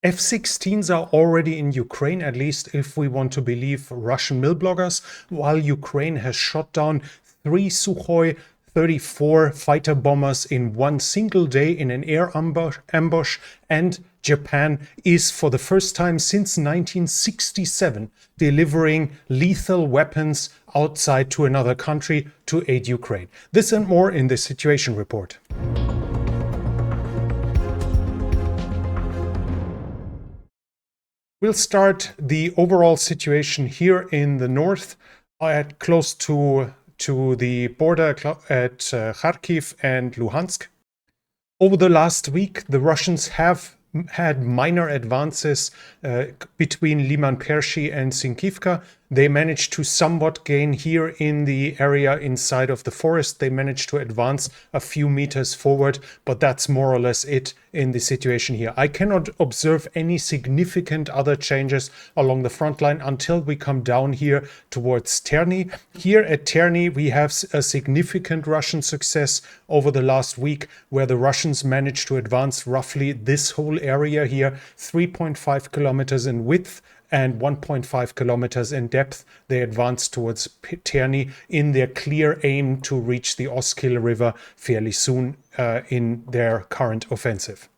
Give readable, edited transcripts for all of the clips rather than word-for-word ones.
F-16s are already in Ukraine, at least if we want to believe Russian mill bloggers, while Ukraine has shot down 3 Su-34 fighter bombers in one single day in an air ambush, and Japan is, for the first time since 1967, delivering lethal weapons outside to another country to aid Ukraine. This and more in this situation report. We'll start the overall situation here in the north, close to the border at Kharkiv and Luhansk. Over the last week, the Russians have had minor advances between Liman-Pershi and Sinkivka. They managed to somewhat gain here in the area inside of the forest. They managed to advance a few meters forward, but that's more or less it in the situation here. I cannot observe any significant other changes along the front line until we come down here towards Terny. Here at Terny, we have a significant Russian success over the last week, where the Russians managed to advance roughly this whole area here, 3.5 kilometers in width and 1.5 kilometers in depth. They advanced towards Terny in their clear aim to reach the Oskil River fairly soon in their current offensive.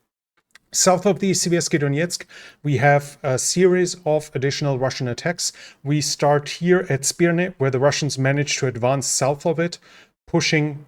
South of the Siversky Donetsk, we have a series of additional Russian attacks. We start here at Spirne, where the Russians managed to advance south of it, pushing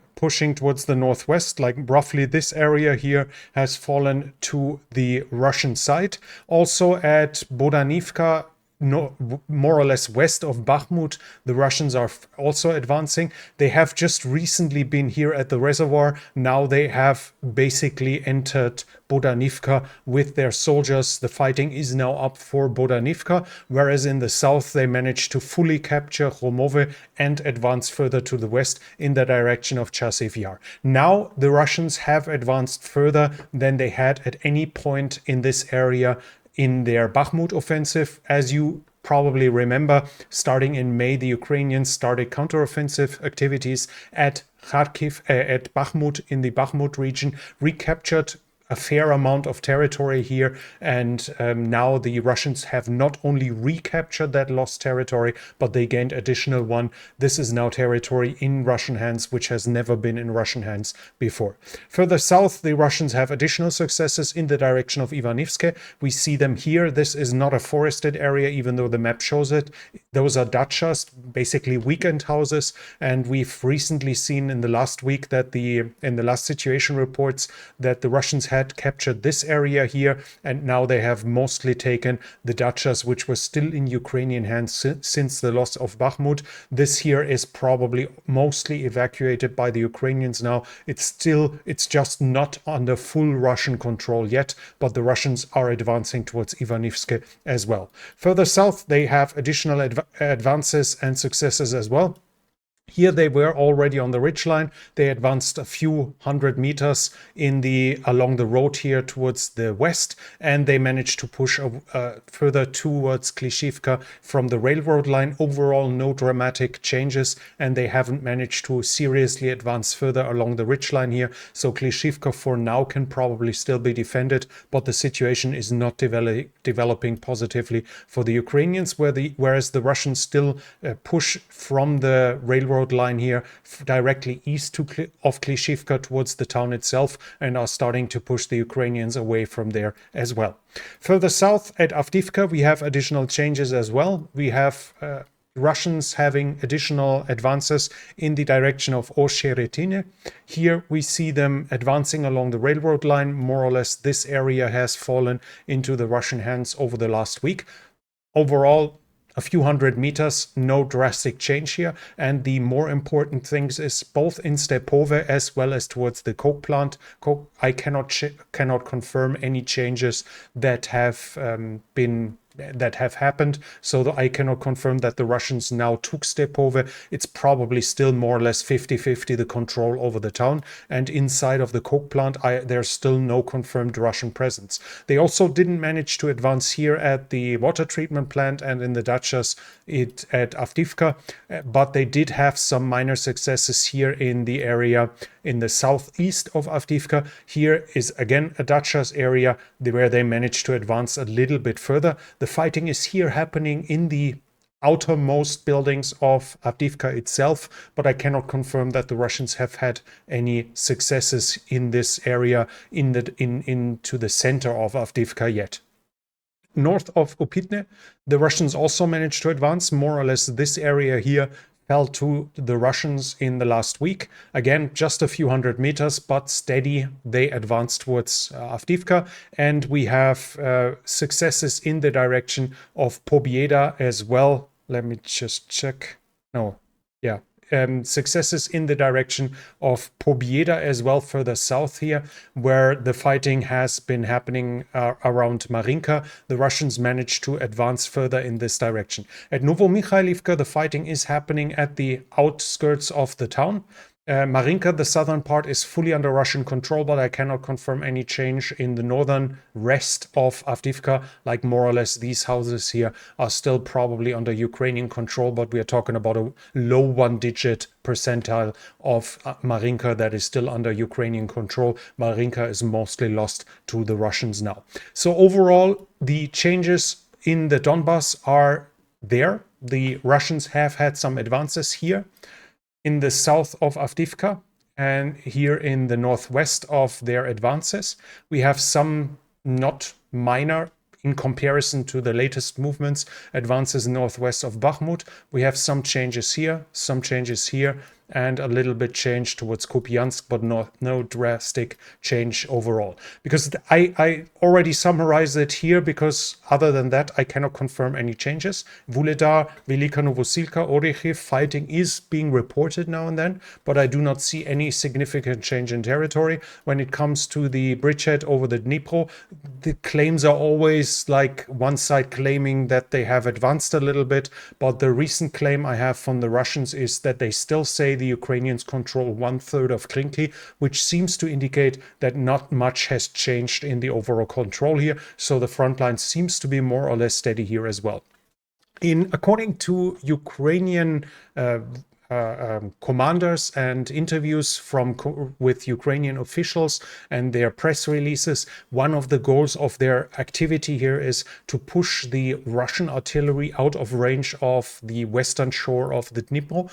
towards the northwest, like roughly this area here has fallen to the Russian side. Also at Bodanivka, more or less west of Bakhmut, the Russians are also advancing. They have just recently been here at the reservoir. Now they have basically entered Bodanivka with their soldiers. The fighting is now up for Bodanivka, whereas in the south they managed to fully capture Khomove and advance further to the west in the direction of Chasiv Yar. Now the Russians have advanced further than they had at any point in this area in their Bakhmut offensive. As you probably remember, starting in May, the Ukrainians started counteroffensive activities at Kharkiv, at Bakhmut, in the Bakhmut region, recaptured a fair amount of territory here, and now the Russians have not only recaptured that lost territory, but they gained additional one. This is now territory in Russian hands, which has never been in Russian hands before. Further south, the Russians have additional successes in the direction of Ivanivske. We see them here. This is not a forested area, even though the map shows it. Those are dachas, basically weekend houses, and we've recently seen in the last week that in the last situation reports that the Russians had captured this area here, and now they have mostly taken the dachas, which were still in Ukrainian hands since the loss of Bakhmut. This here is probably mostly evacuated by the Ukrainians now. It's just not under full Russian control yet, but the Russians are advancing towards Ivanivske as well. Further south, they have additional advances and successes as well. Here they were already on the ridgeline. They advanced a few hundred meters along the road here towards the west, and they managed to push further towards Klishivka from the railroad line. Overall, no dramatic changes, and they haven't managed to seriously advance further along the ridgeline here. So Klishivka for now can probably still be defended, but the situation is not developing positively for the Ukrainians, whereas the Russians still push from the railroad line here directly east of Klishivka towards the town itself, and are starting to push the Ukrainians away from there as well. Further south at Avdiivka, we have additional changes as well. We have Russians having additional advances in the direction of Osheretine. Here we see them advancing along the railroad line. More or less this area has fallen into the Russian hands over the last week. Overall, a few hundred meters, no drastic change here. And the more important things is both in Stepove as well as towards the coke plant. I cannot confirm any changes that have happened, so I cannot confirm that the Russians now took Stepove. It's probably still more or less 50-50 the control over the town, and inside of the coke plant there's still no confirmed Russian presence. They also didn't manage to advance here at the water treatment plant and in the dachas at Avdiivka, but they did have some minor successes here in the area in the southeast of Avdiivka. Here is again a Dachas area where they managed to advance a little bit further. The fighting is here happening in the outermost buildings of Avdiivka itself, but I cannot confirm that the Russians have had any successes in this area into the center of Avdiivka yet. North of Upitne, the Russians also managed to advance. More or less this area here fell to the Russians in the last week. Again, just a few hundred meters, but steady. They advanced towards Avdiivka, and we have successes in the direction of Pobieda as well. Let me just check. No, yeah. Successes in the direction of Pobieda as well, further south here, where the fighting has been happening around Marinka. The Russians managed to advance further in this direction. At Novomikhailivka, the fighting is happening at the outskirts of the town. Marinka, the southern part, is fully under Russian control, but I cannot confirm any change in the northern rest of Avdiivka. Like more or less these houses here are still probably under Ukrainian control, but we are talking about a low one-digit percentile of Marinka that is still under Ukrainian control. Marinka is mostly lost to the Russians now. So overall, the changes in the Donbass are there. The Russians have had some advances here in the south of Avdiivka and here in the northwest of their advances. We have some not minor in comparison to the latest movements, advances northwest of Bakhmut. We have some changes here, and a little bit change towards Kupiansk, but no drastic change overall. Because I already summarized it here, because other than that, I cannot confirm any changes. Vuhledar, Velika Novosilka, Orikhiv, fighting is being reported now and then, but I do not see any significant change in territory. When it comes to the bridgehead over the Dnipro, the claims are always like one side claiming that they have advanced a little bit, but the recent claim I have from the Russians is that they still say the Ukrainians control 1/3 of Krinky, which seems to indicate that not much has changed in the overall control here. So the front line seems to be more or less steady here as well. According to Ukrainian commanders and interviews with Ukrainian officials and their press releases, one of the goals of their activity here is to push the Russian artillery out of range of the western shore of the Dnipro.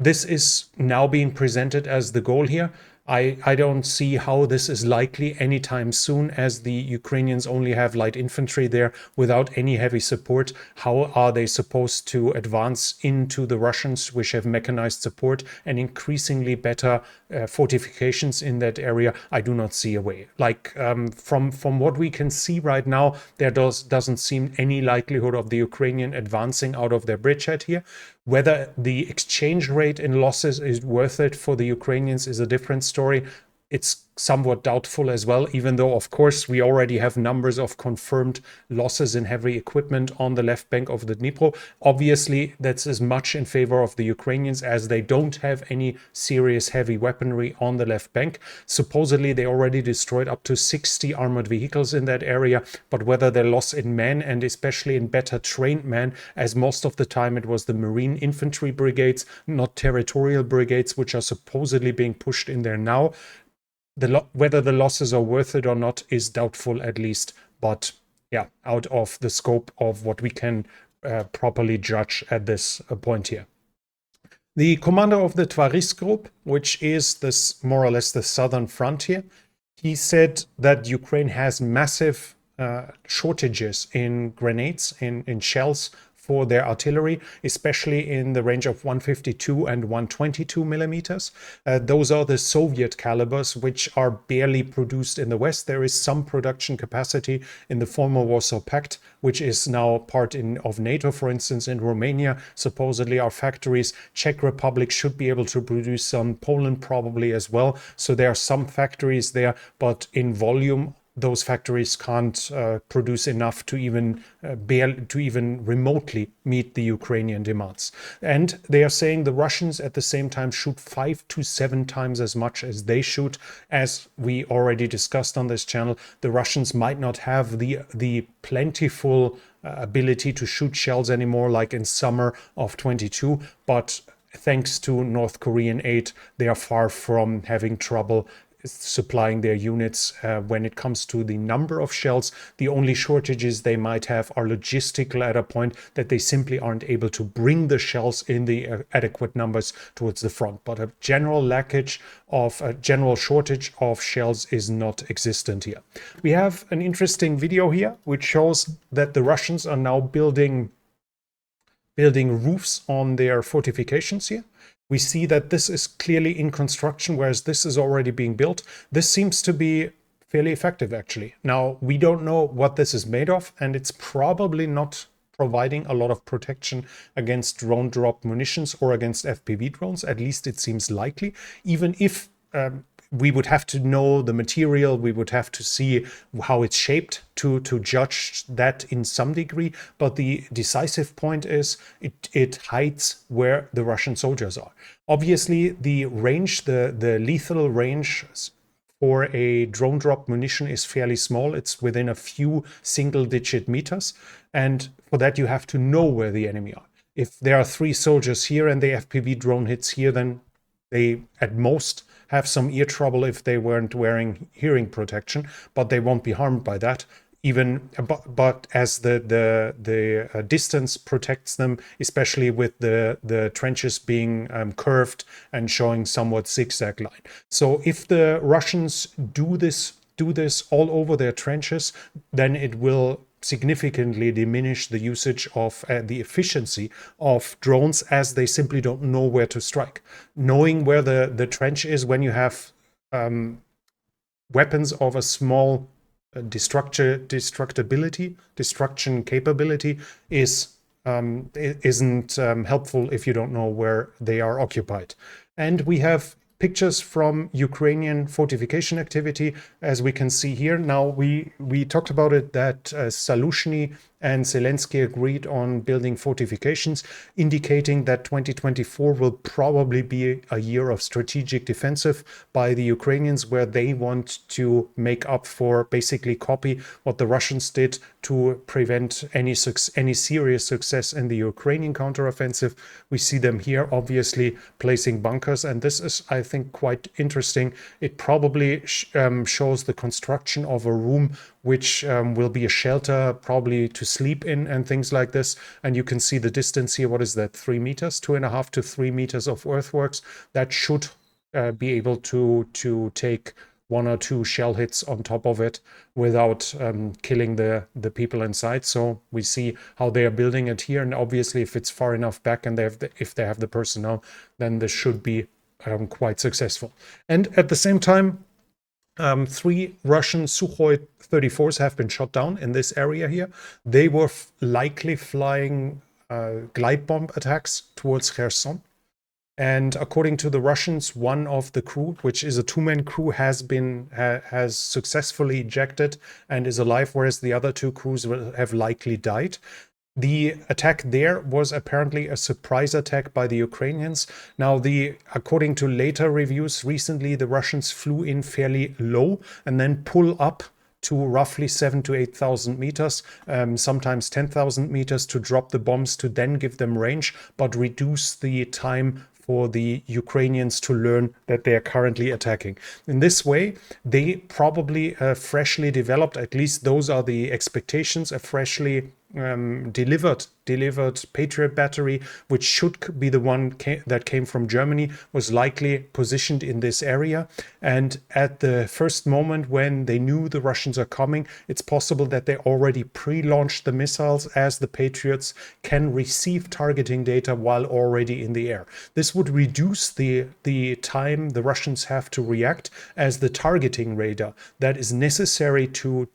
This is now being presented as the goal here. I don't see how this is likely anytime soon, as the Ukrainians only have light infantry there without any heavy support. How are they supposed to advance into the Russians, which have mechanized support and increasingly better fortifications in that area? I do not see a way. Like from what we can see right now, there doesn't seem any likelihood of the Ukrainian advancing out of their bridgehead here. Whether the exchange rate in losses is worth it for the Ukrainians is a different story. It's somewhat doubtful as well, even though, of course, we already have numbers of confirmed losses in heavy equipment on the left bank of the Dnipro. Obviously, that's as much in favor of the Ukrainians as they don't have any serious heavy weaponry on the left bank. Supposedly, they already destroyed up to 60 armored vehicles in that area, but whether they lost in men and especially in better trained men, as most of the time it was the marine infantry brigades, not territorial brigades, which are supposedly being pushed in there now. Whether the losses are worth it or not is doubtful, at least, but yeah, out of the scope of what we can properly judge at this point here. The commander of the Tvaris group, which is this more or less the southern frontier, he said that Ukraine has massive shortages in grenades, in shells for their artillery, especially in the range of 152 and 122 millimeters. Those are the Soviet calibers, which are barely produced in the West. There is some production capacity in the former Warsaw Pact, which is now part of NATO, for instance, in Romania. Supposedly our factories, Czech Republic should be able to produce some, Poland probably as well. So there are some factories there, but in volume, those factories can't produce enough to even remotely meet the Ukrainian demands. And they are saying the Russians at the same time shoot 5 to 7 times as much as they shoot. As we already discussed on this channel, the Russians might not have the plentiful ability to shoot shells anymore like in summer of 22, but thanks to North Korean aid, they are far from having trouble supplying their units. When it comes to the number of shells, the only shortages they might have are logistical at a point that they simply aren't able to bring the shells in the adequate numbers towards the front. But a general general shortage of shells is not existent here. We have an interesting video here which shows that the Russians are now building roofs on their fortifications here. We see that this is clearly in construction, whereas this is already being built. This seems to be fairly effective, actually. Now, we don't know what this is made of, and it's probably not providing a lot of protection against drone drop munitions or against FPV drones. At least it seems likely, even if we would have to know the material, we would have to see how it's shaped to judge that in some degree. But the decisive point is it hides where the Russian soldiers are. Obviously, the range, the lethal range for a drone drop munition is fairly small. It's within a few single-digit meters. And for that, you have to know where the enemy are. If there are 3 soldiers here and the FPV drone hits here, then they at most have some ear trouble if they weren't wearing hearing protection, but they won't be harmed by that. But as the distance protects them, especially with the trenches being curved and showing somewhat zigzag line. So if the Russians do this all over their trenches, then it will significantly diminish the usage of the efficiency of drones, as they simply don't know where to strike. Knowing where the trench is when you have weapons of a small destruction capability isn't helpful if you don't know where they are occupied. And we have pictures from Ukrainian fortification activity, as we can see here. Now, we talked about it that Salushny and Zelensky agreed on building fortifications, indicating that 2024 will probably be a year of strategic defensive by the Ukrainians, where they want to make up for, basically copy what the Russians did to prevent any serious success in the Ukrainian counteroffensive. We see them here obviously placing bunkers, and this is, I think, quite interesting. It probably shows the construction of a room which will be a shelter, probably to sleep in and things like this. And you can see the distance here. What is that? 3 meters, 2.5 to 3 meters of earthworks. That should be able to take 1 or 2 shell hits on top of it without killing the people inside. So we see how they are building it here. And obviously, if it's far enough back and if they have the personnel, then this should be quite successful. And at the same time, 3 Russian Su-34s have been shot down in this area here. They were likely flying glide bomb attacks towards Kherson. And according to the Russians, one of the crew, which is a 2-man crew, has successfully ejected and is alive, whereas the other 2 crews will have likely died. The attack there was apparently a surprise attack by the Ukrainians. Now, according to later reviews, recently the Russians flew in fairly low and then pull up to roughly 7,000 to 8,000 meters, sometimes 10,000 meters, to drop the bombs to then give them range, but reduce the time for the Ukrainians to learn that they are currently attacking. In this way, they probably freshly developed, at least those are the expectations, a freshly delivered Patriot battery, which should be the one that came from Germany, was likely positioned in this area. And at the first moment when they knew the Russians are coming, it's possible that they already pre-launched the missiles, as the Patriots can receive targeting data while already in the air. This would reduce the time the Russians have to react, as the targeting radar that is necessary to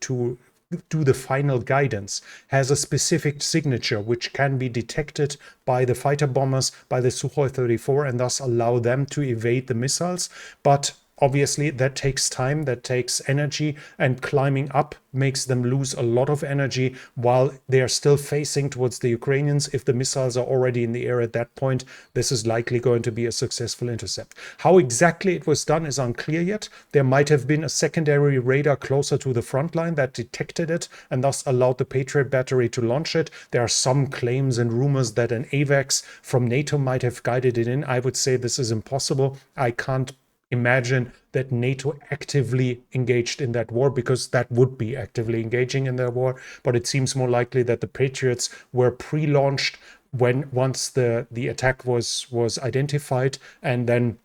do the final guidance has a specific signature which can be detected by the fighter bombers, by the Su-34, and thus allow them to evade the missiles. But Obviously, that takes time, that takes energy, and climbing up makes them lose a lot of energy while they are still facing towards the Ukrainians. If the missiles are already in the air at that point, this is likely going to be a successful intercept. How exactly it was done is unclear yet. There might have been a secondary radar closer to the front line that detected it and thus allowed the Patriot battery to launch it. There are some claims and rumors that an AVAX from NATO might have guided it in. I would say this is impossible. I can't imagine that NATO actively engaged in that war, because that would be actively engaging in that war. But it seems more likely that the Patriots were pre-launched once the attack was identified, and then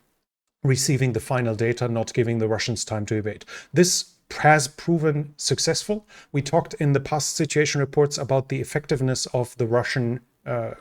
receiving the final data, not giving the Russians time to evade. This has proven successful. We talked in the past situation reports about the effectiveness of the Russian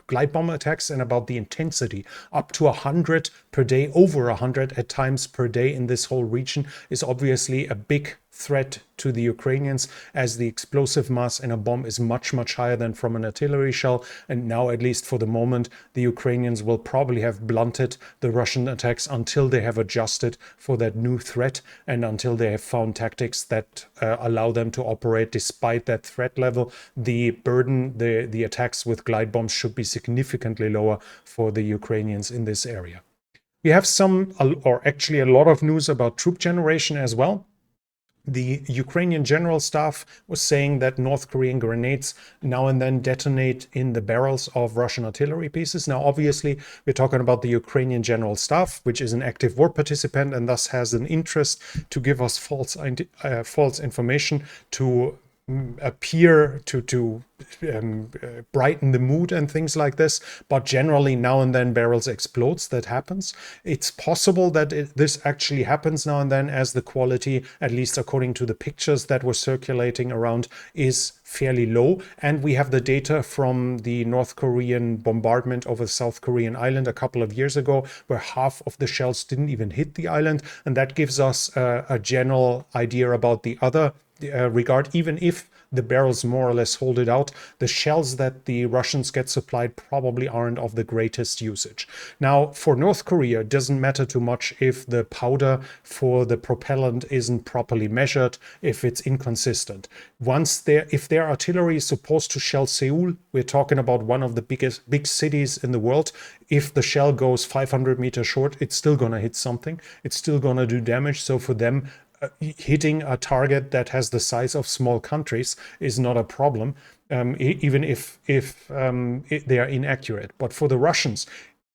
glide bomb attacks and about the intensity. Up to 100 per day, over 100 at times per day in this whole region is obviously a big threat to the Ukrainians, as the explosive mass in a bomb is much, much higher than from an artillery shell. And now, at least for the moment, the Ukrainians will probably have blunted the Russian attacks until they have adjusted for that new threat and until they have found tactics that allow them to operate despite that threat level. The burden, the attacks with glide bombs should be significantly lower for the Ukrainians in this area. We have some, or actually a lot of news about troop generation as well. The Ukrainian general staff was saying that North Korean grenades now and then detonate in the barrels of Russian artillery pieces. Now, obviously, we're talking about the Ukrainian general staff, which is an active war participant and thus has an interest to give us false information to appear to brighten the mood and things like this. But generally, now and then barrels explodes. That happens. It's possible that this actually happens now and then, as the quality, at least according to the pictures that were circulating around, is fairly low. And we have the data from the North Korean bombardment over the South Korean island a couple of years ago, where half of the shells didn't even hit the island. And that gives us a general idea about the other regard. Even if the barrels more or less hold it out, the shells that the Russians get supplied probably aren't of the greatest usage. Now, for North Korea, it doesn't matter too much if the powder for the propellant isn't properly measured, if it's inconsistent. If their artillery is supposed to shell Seoul, we're talking about one of the big cities in the world. If the shell goes 500 meters short, it's still going to hit something. It's still going to do damage. So for them, hitting a target that has the size of small countries is not a problem, even if they are inaccurate. But for the Russians,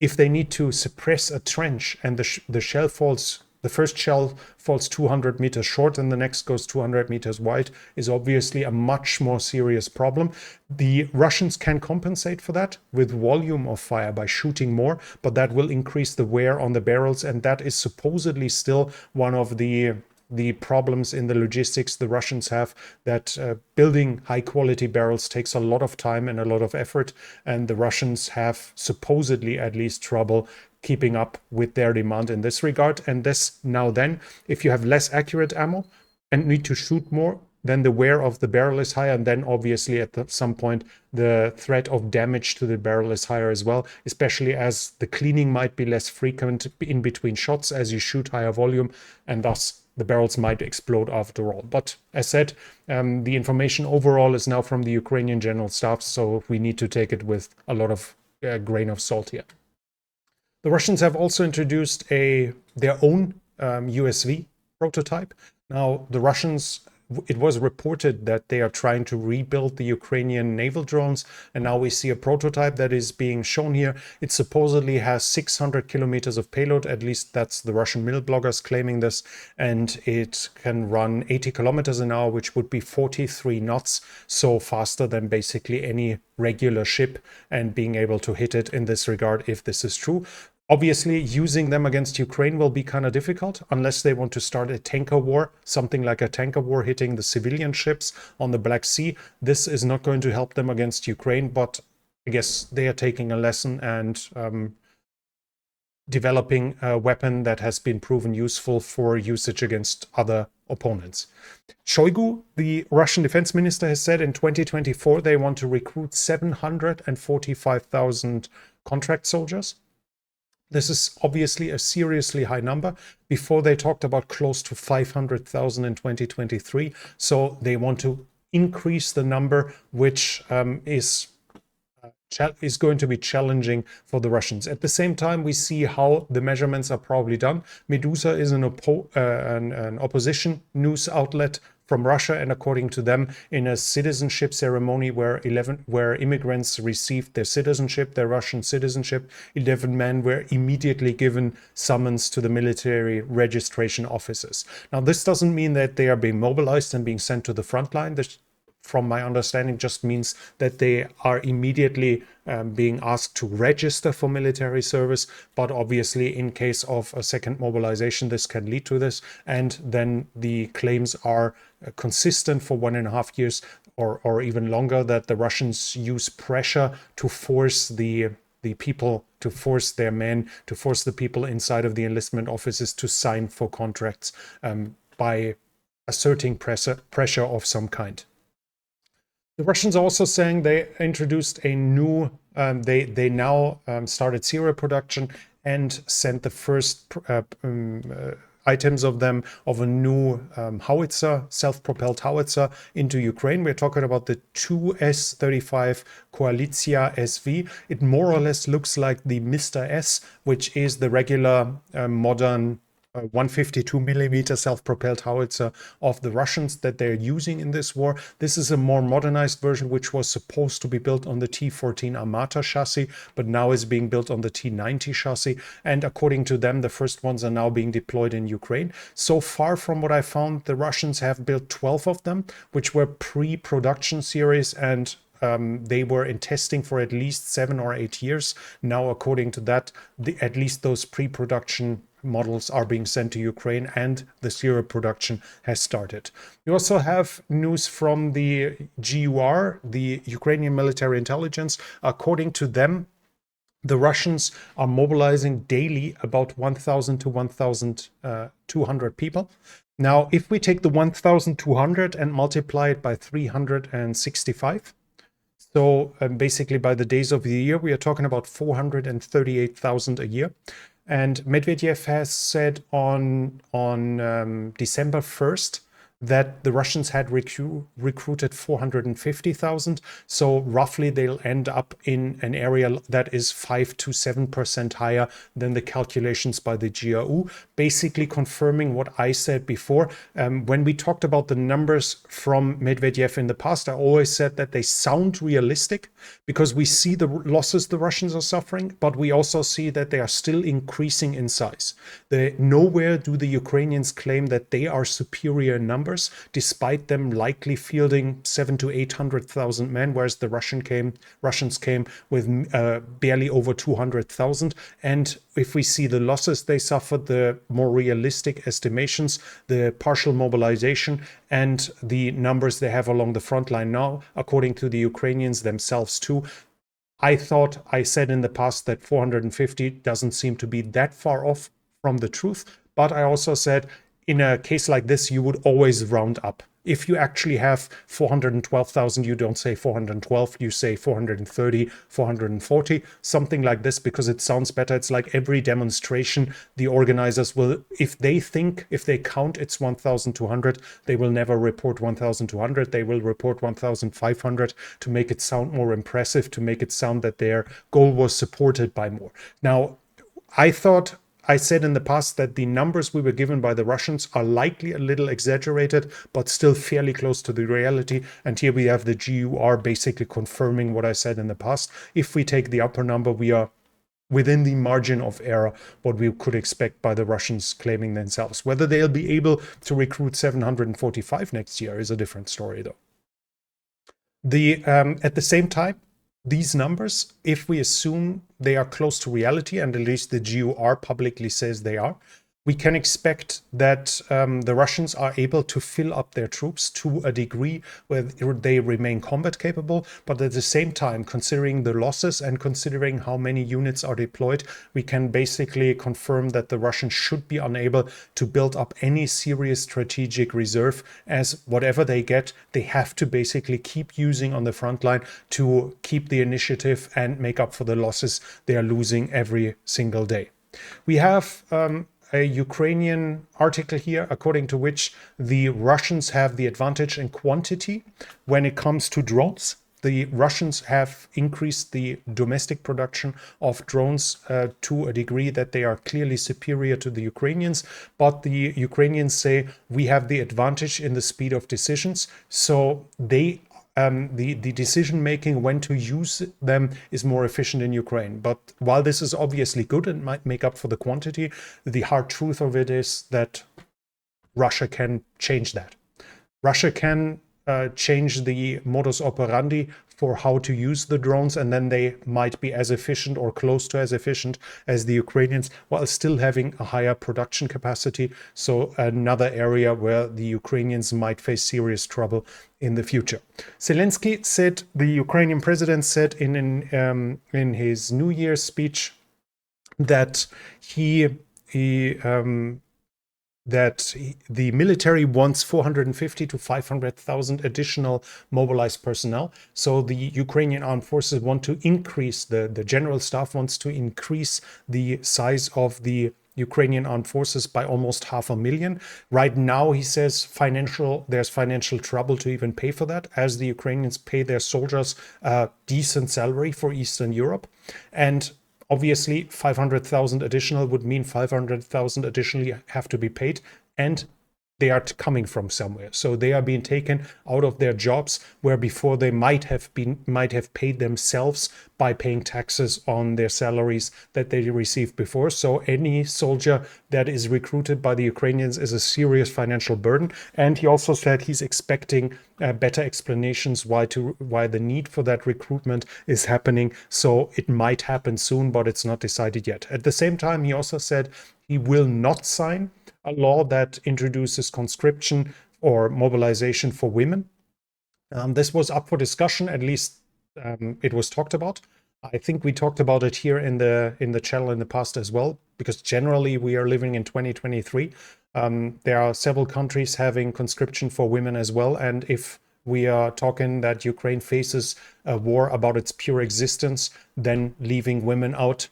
if they need to suppress a trench and the first shell falls 200 meters short and the next goes 200 meters wide, is obviously a much more serious problem. The Russians can compensate for that with volume of fire by shooting more, but that will increase the wear on the barrels, and that is supposedly still one of the problems in the logistics the Russians have, that building high quality barrels takes a lot of time and a lot of effort, and the Russians have supposedly at least trouble keeping up with their demand in this regard. And this now then, if you have less accurate ammo and need to shoot more, then the wear of the barrel is higher, and then obviously at some point the threat of damage to the barrel is higher as well, especially as the cleaning might be less frequent in between shots as you shoot higher volume, and thus the barrels might explode after all. But as said, the information overall is now from the Ukrainian general staff, so we need to take it with a lot of grain of salt here. The Russians have also introduced their own USV prototype. Now, the Russians, it was reported that they are trying to rebuild the Ukrainian naval drones, and now we see a prototype that is being shown here. It supposedly has 600 kilometers of payload, at least that's the Russian mill bloggers claiming this, and it can run 80 kilometers an hour, which would be 43 knots, so faster than basically any regular ship, and being able to hit it in this regard if this is true. Obviously, using them against Ukraine will be kind of difficult unless they want to start a tanker war, something like a tanker war hitting the civilian ships on the Black Sea. This is not going to help them against Ukraine, but I guess they are taking a lesson and developing a weapon that has been proven useful for usage against other opponents. Shoigu, the Russian defense minister, has said in 2024 they want to recruit 745,000 contract soldiers. This is obviously a seriously high number. Before they talked about close to 500,000 in 2023. So they want to increase the number, which is going to be challenging for the Russians. At the same time, we see how the measurements are probably done. Medusa is an opposition news outlet from Russia, and according to them, in a citizenship ceremony where immigrants received their citizenship, their Russian citizenship, 11 men were immediately given summons to the military registration offices. Now, this doesn't mean that they are being mobilized and being sent to the front line. This, from my understanding, just means that they are immediately being asked to register for military service. But obviously, in case of a second mobilization, this can lead to this. And then the claims are consistent for 1.5 years or even longer, that the Russians use pressure to force the people, to force their men, to force the people inside of the enlistment offices to sign for contracts by asserting pressure of some kind. The Russians are also saying they introduced a new, they now started serial production and sent the first items of them, of a new howitzer, self-propelled howitzer, into Ukraine. We're talking about the 2 S-35 Koalicja SV. It more or less looks like the Mr. S, which is the regular modern 152 millimeter self-propelled howitzer of the Russians that they're using in this war. This is a more modernized version, which was supposed to be built on the T-14 Armata chassis, but now is being built on the T-90 chassis. And according to them, the first ones are now being deployed in Ukraine. So far, from what I found, the Russians have built 12 of them, which were pre-production series, and they were in testing for at least 7 or 8 years. Now, according to that, at least those pre-production models are being sent to Ukraine, and the serial production has started. We also have news from the GUR, the Ukrainian military intelligence. According to them, the Russians are mobilizing daily about 1,000 to 1,200 people. Now, if we take the 1,200 and multiply it by 365, so basically by the days of the year, we are talking about 438,000 a year. And Medvedev has said on December 1st that the Russians had recruited 450,000. So roughly they'll end up in an area that is 5 to 7% higher than the calculations by the GRU, basically confirming what I said before. When we talked about the numbers from Medvedev in the past, I always said that they sound realistic because we see the losses the Russians are suffering, but we also see that they are still increasing in size. Nowhere do the Ukrainians claim that they are superior in numbers, despite them likely fielding 700,000 to 800,000 men, whereas the Russians came with barely over 200,000. And if we see the losses they suffered, the more realistic estimations, the partial mobilization, and the numbers they have along the front line now, according to the Ukrainians themselves too, I said in the past that 450 doesn't seem to be that far off from the truth, but I also said, in a case like this, you would always round up. If you actually have 412,000, you don't say 412, you say 430, 440, something like this, because it sounds better. It's like every demonstration, the organizers will, if they count it's 1,200, they will never report 1,200. They will report 1,500 to make it sound more impressive, to make it sound that their goal was supported by more. Now, I said in the past that the numbers we were given by the Russians are likely a little exaggerated, but still fairly close to the reality. And here we have the GUR basically confirming what I said in the past. If we take the upper number, we are within the margin of error, what we could expect by the Russians claiming themselves. Whether they'll be able to recruit 745 next year is a different story, though. At the same time, these numbers, if we assume they are close to reality, and at least the GUR publicly says they are, we can expect that the Russians are able to fill up their troops to a degree where they remain combat capable. But at the same time, considering the losses and considering how many units are deployed, we can basically confirm that the Russians should be unable to build up any serious strategic reserve, as whatever they get, they have to basically keep using on the front line to keep the initiative and make up for the losses they are losing every single day. We have a Ukrainian article here, according to which the Russians have the advantage in quantity when it comes to drones. The Russians have increased the domestic production of drones to a degree that they are clearly superior to the Ukrainians. But the Ukrainians say we have the advantage in the speed of decisions. So they the decision making when to use them is more efficient in Ukraine. But while this is obviously good and might make up for the quantity, the hard truth of it is that Russia can change that. Russia can change the modus operandi for how to use the drones, and then they might be as efficient or close to as efficient as the Ukrainians while still having a higher production capacity. So another area where the Ukrainians might face serious trouble in the future. Zelensky said, the Ukrainian president said in his New Year's speech that that the military wants 450 to 500,000 additional mobilized personnel. So the Ukrainian armed forces want to increase, the general staff wants to increase the size of the Ukrainian armed forces by almost 500,000. Right now, he says there's financial trouble to even pay for that, as the Ukrainians pay their soldiers a decent salary for Eastern Europe. And obviously, 500,000 additional would mean 500,000 additionally have to be paid, and they are coming from somewhere. So they are being taken out of their jobs where before they might have paid themselves by paying taxes on their salaries that they received before. So any soldier that is recruited by the Ukrainians is a serious financial burden. And he also said he's expecting better explanations why the need for that recruitment is happening. So it might happen soon, but it's not decided yet. At the same time, he also said he will not sign a law that introduces conscription or mobilization for women. This was up for discussion, at least it was talked about. I think we talked about it here in the channel in the past as well, because generally we are living in 2023. There are several countries having conscription for women as well. And if we are talking that Ukraine faces a war about its pure existence, then leaving women out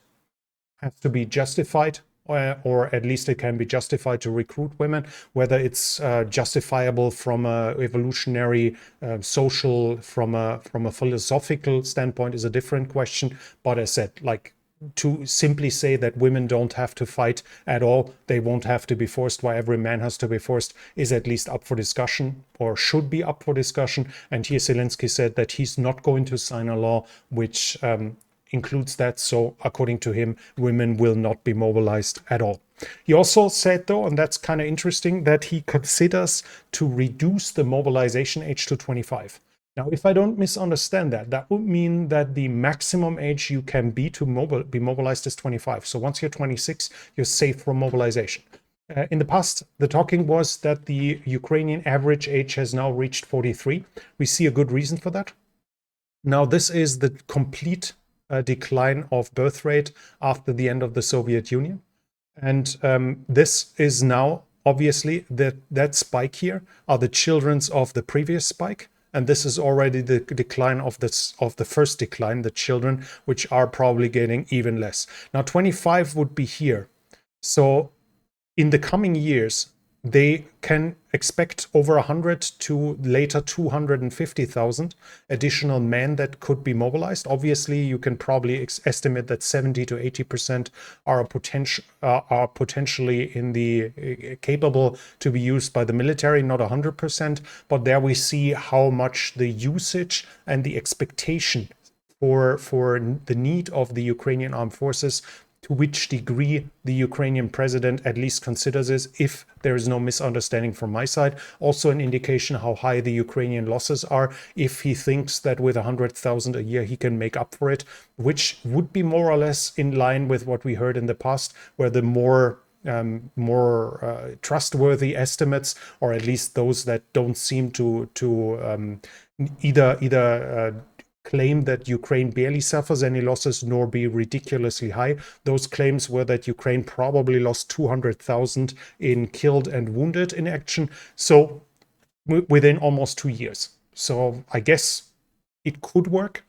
has to be justified. Or at least it can be justified to recruit women. Whether it's justifiable from a evolutionary, social, from a philosophical standpoint is a different question. But as I said, like, to simply say that women don't have to fight at all, they won't have to be forced, why every man has to be forced, is at least up for discussion, or should be up for discussion. And here Zelensky said that he's not going to sign a law which includes that. So according to him, women will not be mobilized at all. He also said, though, and that's kind of interesting, that he considers to reduce the mobilization age to 25. Now, if I don't misunderstand that, that would mean that the maximum age you can be to be mobilized is 25. So once you're 26, you're safe from mobilization. In the past, the talking was that the Ukrainian average age has now reached 43. We see a good reason for that. Now, this is the complete decline of birth rate after the end of the Soviet Union. And this is now, obviously, that spike here are the children's of the previous spike. And this is already the decline of the first decline, the children, which are probably getting even less. Now, 25 would be here. So in the coming years, they can expect over 100 to later 250,000 additional men that could be mobilized. Obviously, you can probably estimate that 70 to 80% are potentially in the capable to be used by the military, not 100%. But there we see how much the usage and the expectation for the need of the Ukrainian armed forces, to which degree the Ukrainian president at least considers this, if there is no misunderstanding from my side. Also an indication how high the Ukrainian losses are, if he thinks that with 100,000 a year he can make up for it, which would be more or less in line with what we heard in the past, where the more trustworthy estimates, or at least those that don't seem to either claim that Ukraine barely suffers any losses nor be ridiculously high. Those claims were that Ukraine probably lost 200,000 in killed and wounded in action, so within almost 2 years. So I guess it could work,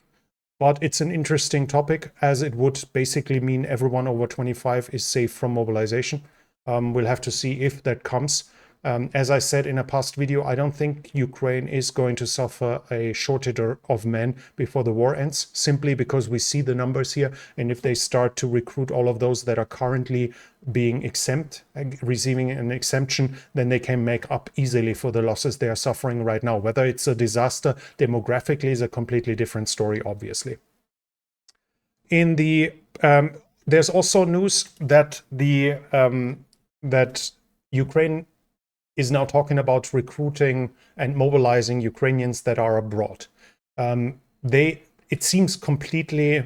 but it's an interesting topic, as it would basically mean everyone over 25 is safe from mobilization. We'll have to see if that comes. As I said in a past video, I don't think Ukraine is going to suffer a shortage of men before the war ends, simply because we see the numbers here. And if they start to recruit all of those that are currently being exempt, receiving an exemption, then they can make up easily for the losses they are suffering right now. Whether it's a disaster demographically is a completely different story, obviously. In the there's also news that that Ukraine is now talking about recruiting and mobilizing Ukrainians that are abroad. It seems completely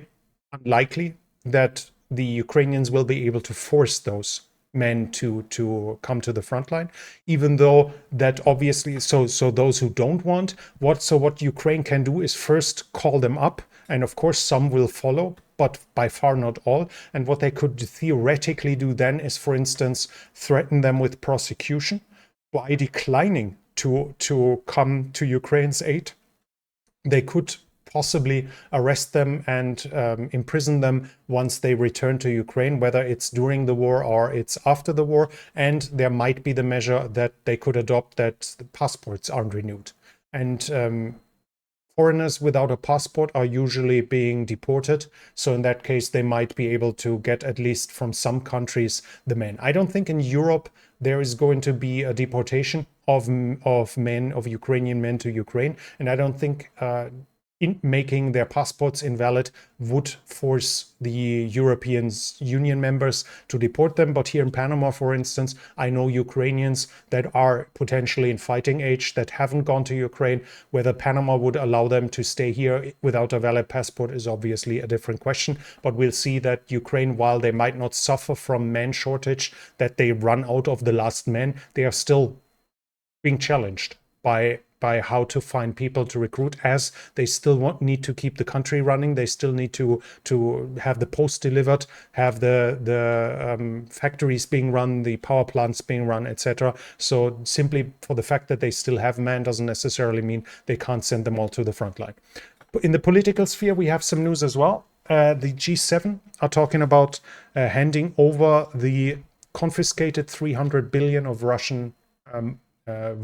unlikely that the Ukrainians will be able to force those men to come to the front line, even though that obviously, so those who don't want, what Ukraine can do is first call them up, and of course some will follow, but by far not all. And what they could theoretically do then is, for instance, threaten them with prosecution by declining to come to Ukraine's aid. They could possibly arrest them and imprison them once they return to Ukraine, whether it's during the war or it's after the war. And there might be the measure that they could adopt that the passports aren't renewed. And foreigners without a passport are usually being deported. So in that case, they might be able to get, at least from some countries, the men. I don't think in Europe there is going to be a deportation of Ukrainian men to Ukraine. And I don't think in making their passports invalid would force the European Union members to deport them. But here in Panama, for instance, I know Ukrainians that are potentially in fighting age that haven't gone to Ukraine. Whether Panama would allow them to stay here without a valid passport is obviously a different question. But we'll see that Ukraine, while they might not suffer from man shortage, that they run out of the last men, they are still being challenged by how to find people to recruit, as they still need to keep the country running. They still need to have the post delivered, have the factories being run, the power plants being run, etc. So simply for the fact that they still have men doesn't necessarily mean they can't send them all to the front line. In the political sphere, we have some news as well. The G7 are talking about handing over the confiscated 300 billion of Russian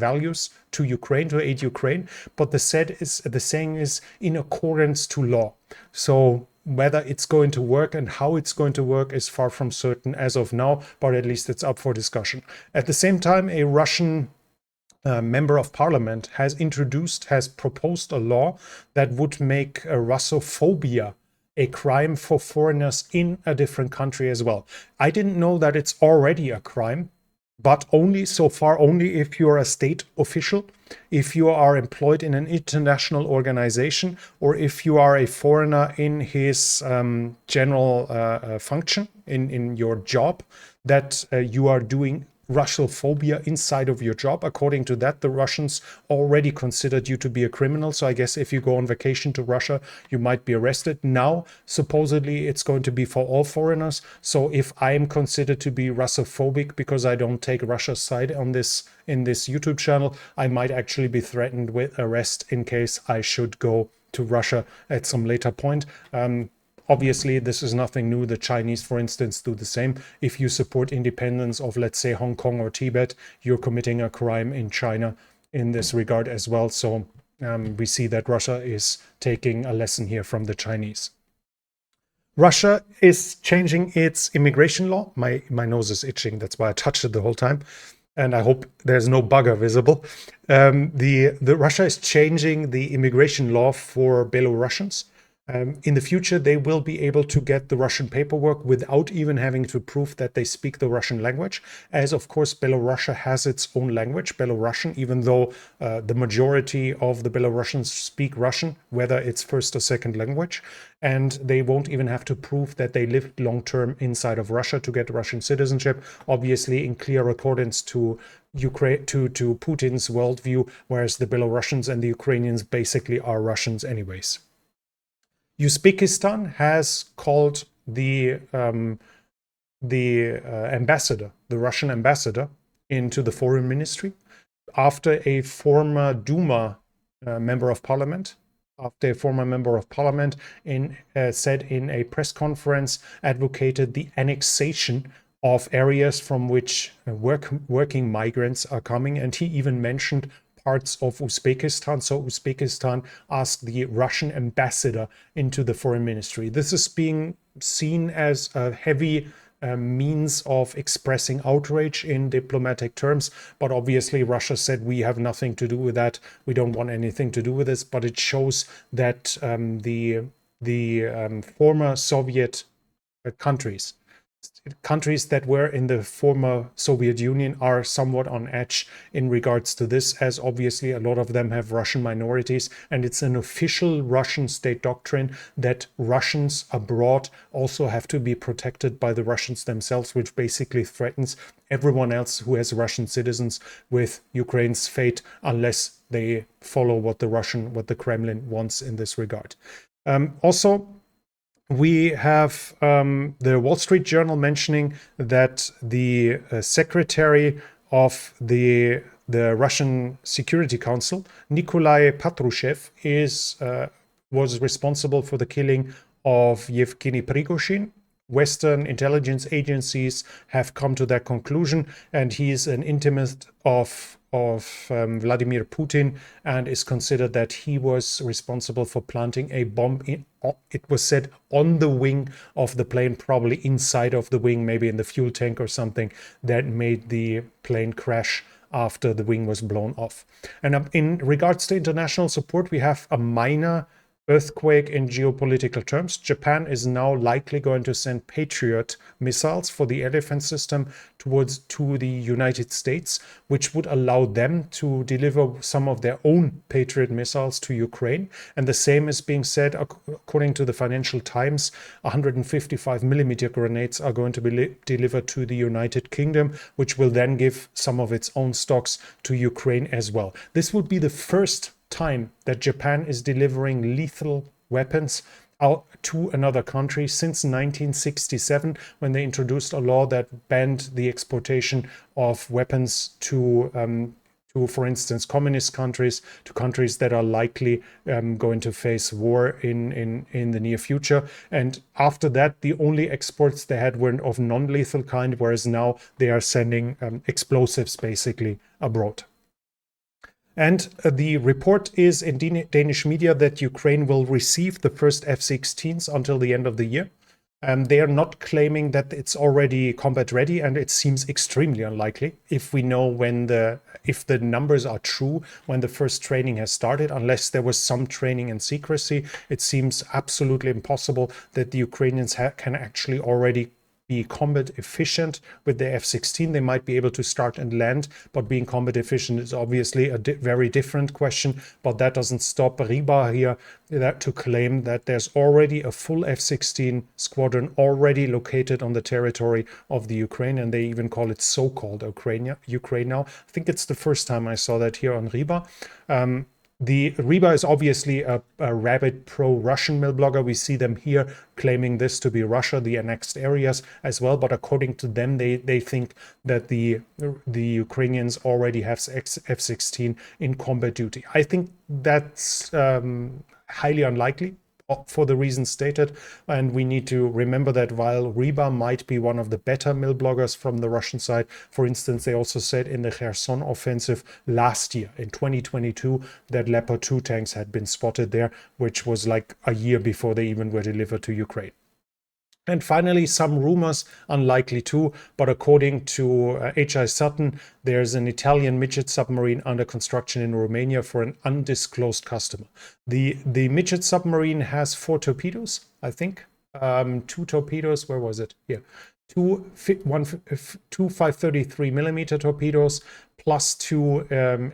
values to Ukraine, to aid Ukraine, but the saying is in accordance to law. So whether it's going to work and how it's going to work is far from certain as of now, but at least it's up for discussion. At the same time, a Russian member of parliament has proposed a law that would make Russophobia a crime for foreigners in a different country as well. I didn't know that it's already a crime, but only so far, only if you're a state official, if you are employed in an international organization, or if you are a foreigner in his general function, in your job, that you are doing Russophobia inside of your job. According to that, the Russians already considered you to be a criminal. So I guess if you go on vacation to Russia, you might be arrested. Now, supposedly, it's going to be for all foreigners. So if I am considered to be Russophobic because I don't take Russia's side on this in this YouTube channel, I might actually be threatened with arrest in case I should go to Russia at some later point. Obviously, this is nothing new. The Chinese, for instance, do the same. If you support independence of, let's say, Hong Kong or Tibet, you're committing a crime in China in this regard as well. So we see that Russia is taking a lesson here from the Chinese. Russia is changing its immigration law. My nose is itching. That's why I touched it the whole time. And I hope there's no bugger visible. The Russia is changing the immigration law for Belarusians. In the future, they will be able to get the Russian paperwork without even having to prove that they speak the Russian language, as of course Belarus has its own language, Belarusian, even though the majority of the Belarusians speak Russian, whether it's first or second language, and they won't even have to prove that they lived long-term inside of Russia to get Russian citizenship, obviously in clear accordance to Ukraine, to Putin's worldview, whereas the Belarusians and the Ukrainians basically are Russians anyways. Uzbekistan has called the ambassador, the Russian ambassador, into the foreign ministry after a former Duma member of parliament after a former member of parliament said in a press conference, advocated the annexation of areas from which working migrants are coming. And he even mentioned parts of Uzbekistan. So Uzbekistan asked the Russian ambassador into the foreign ministry. This is being seen as a heavy means of expressing outrage in diplomatic terms. But obviously, Russia said, we have nothing to do with that. We don't want anything to do with this. But it shows that the former Soviet countries that were in the former Soviet Union are somewhat on edge in regards to this, as obviously a lot of them have Russian minorities, and it's an official Russian state doctrine that Russians abroad also have to be protected by the Russians themselves, which basically threatens everyone else who has Russian citizens with Ukraine's fate unless they follow what the Kremlin wants in this regard. Also, we have the Wall Street Journal mentioning that the secretary of the Russian Security Council, Nikolai Patrushev, was responsible for the killing of Yevgeny Prigozhin. Western intelligence agencies have come to that conclusion, and he is an intimate of Vladimir Putin, and is considered that he was responsible for planting a bomb it was said on the wing of the plane, probably inside of the wing, maybe in the fuel tank or something, that made the plane crash after the wing was blown off. And in regards to international support, we have a minor earthquake in geopolitical terms. Japan is now likely going to send Patriot missiles for the air defense system to the United States, which would allow them to deliver some of their own Patriot missiles to Ukraine. And the same is being said, according to the Financial Times, 155 millimeter grenades are going to be delivered to the United Kingdom, which will then give some of its own stocks to Ukraine as well. This would be the first time that Japan is delivering lethal weapons out to another country since 1967, when they introduced a law that banned the exportation of weapons to, for instance, communist countries, to countries that are likely going to face war in the near future. And after that, the only exports they had were of non-lethal kind, whereas now they are sending explosives basically abroad. And the report is in Danish media that Ukraine will receive the first F-16s until the end of the year. They are not claiming that it's already combat ready, and it seems extremely unlikely if we know if the numbers are true, when the first training has started, unless there was some training in secrecy. It seems absolutely impossible that the Ukrainians can actually already be combat efficient with the F-16. They might be able to start and land, but being combat efficient is obviously a very different question. But that doesn't stop Riba here to claim that there's already a full F-16 squadron already located on the territory of the Ukraine, and they even call it so-called Ukraine now. I think it's the first time I saw that here on Riba. The Riba is obviously a rabid pro-Russian mill blogger. We see them here claiming this to be Russia, the annexed areas as well. But according to them, they think that the Ukrainians already have F-16 in combat duty. I think that's highly unlikely, for the reasons stated, and we need to remember that while Riba might be one of the better mill bloggers from the Russian side, for instance, they also said in the Kherson offensive last year, in 2022, that Leopard 2 tanks had been spotted there, which was like a year before they even were delivered to Ukraine. And finally, some rumors, unlikely too, but according to H.I. Sutton, there's an Italian midget submarine under construction in Romania for an undisclosed customer. The midget submarine has 4 torpedoes, I think. 2 torpedoes, where was it? Here. Two 533 millimeter torpedoes, plus 2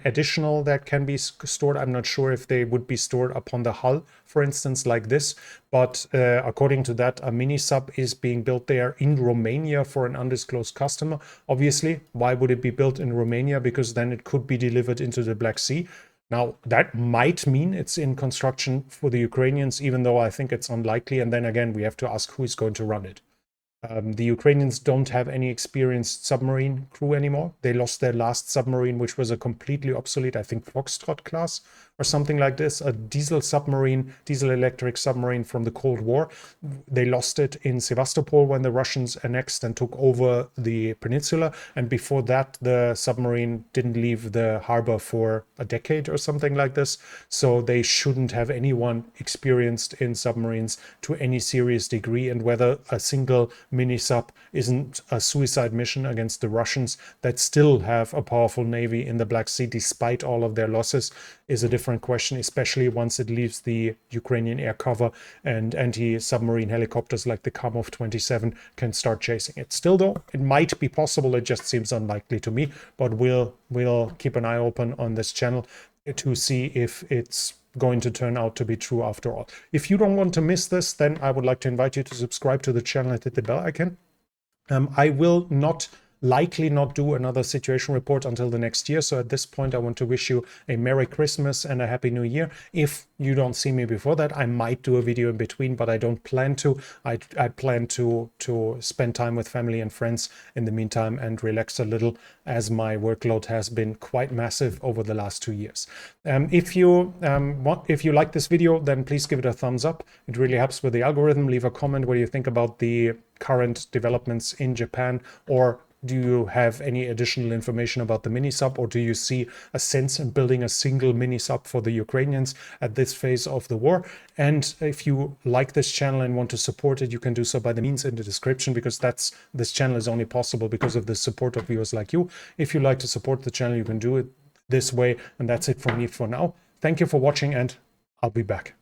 additional that can be stored. I'm not sure if they would be stored upon the hull, for instance, like this. But according to that, a mini sub is being built there in Romania for an undisclosed customer. Obviously, why would it be built in Romania? Because then it could be delivered into the Black Sea. Now, that might mean it's in construction for the Ukrainians, even though I think it's unlikely. And then again, we have to ask who is going to run it. The Ukrainians don't have any experienced submarine crew anymore. They lost their last submarine, which was a completely obsolete, I think, Foxtrot class or something like this, a diesel submarine, diesel electric submarine from the Cold War. They lost it in Sevastopol when the Russians annexed and took over the peninsula. And before that, the submarine didn't leave the harbor for a decade or something like this. So they shouldn't have anyone experienced in submarines to any serious degree. And whether a single mini sub isn't a suicide mission against the Russians that still have a powerful navy in the Black Sea despite all of their losses is a different question, especially once it leaves the Ukrainian air cover and anti-submarine helicopters like the Kamov-27 can start chasing it. Still though, it might be possible, it just seems unlikely to me, but we'll keep an eye open on this channel to see if it's going to turn out to be true after all. If you don't want to miss this, then I would like to invite you to subscribe to the channel and hit the bell icon. I will likely not do another situation report until the next year. So at this point, I want to wish you a Merry Christmas and a Happy New Year. If you don't see me before that, I might do a video in between, but I don't plan to. I plan to spend time with family and friends in the meantime and relax a little, as my workload has been quite massive over the last 2 years. If you like this video, then please give it a thumbs up. It really helps with the algorithm. Leave a comment what you think about the current developments in Japan, or do you have any additional information about the mini-sub, or do you see a sense in building a single mini-sub for the Ukrainians at this phase of the war? And if you like this channel and want to support it, you can do so by the means in the description, because this channel is only possible because of the support of viewers like you. If you like to support the channel, you can do it this way. And that's it from me for now. Thank you for watching, and I'll be back.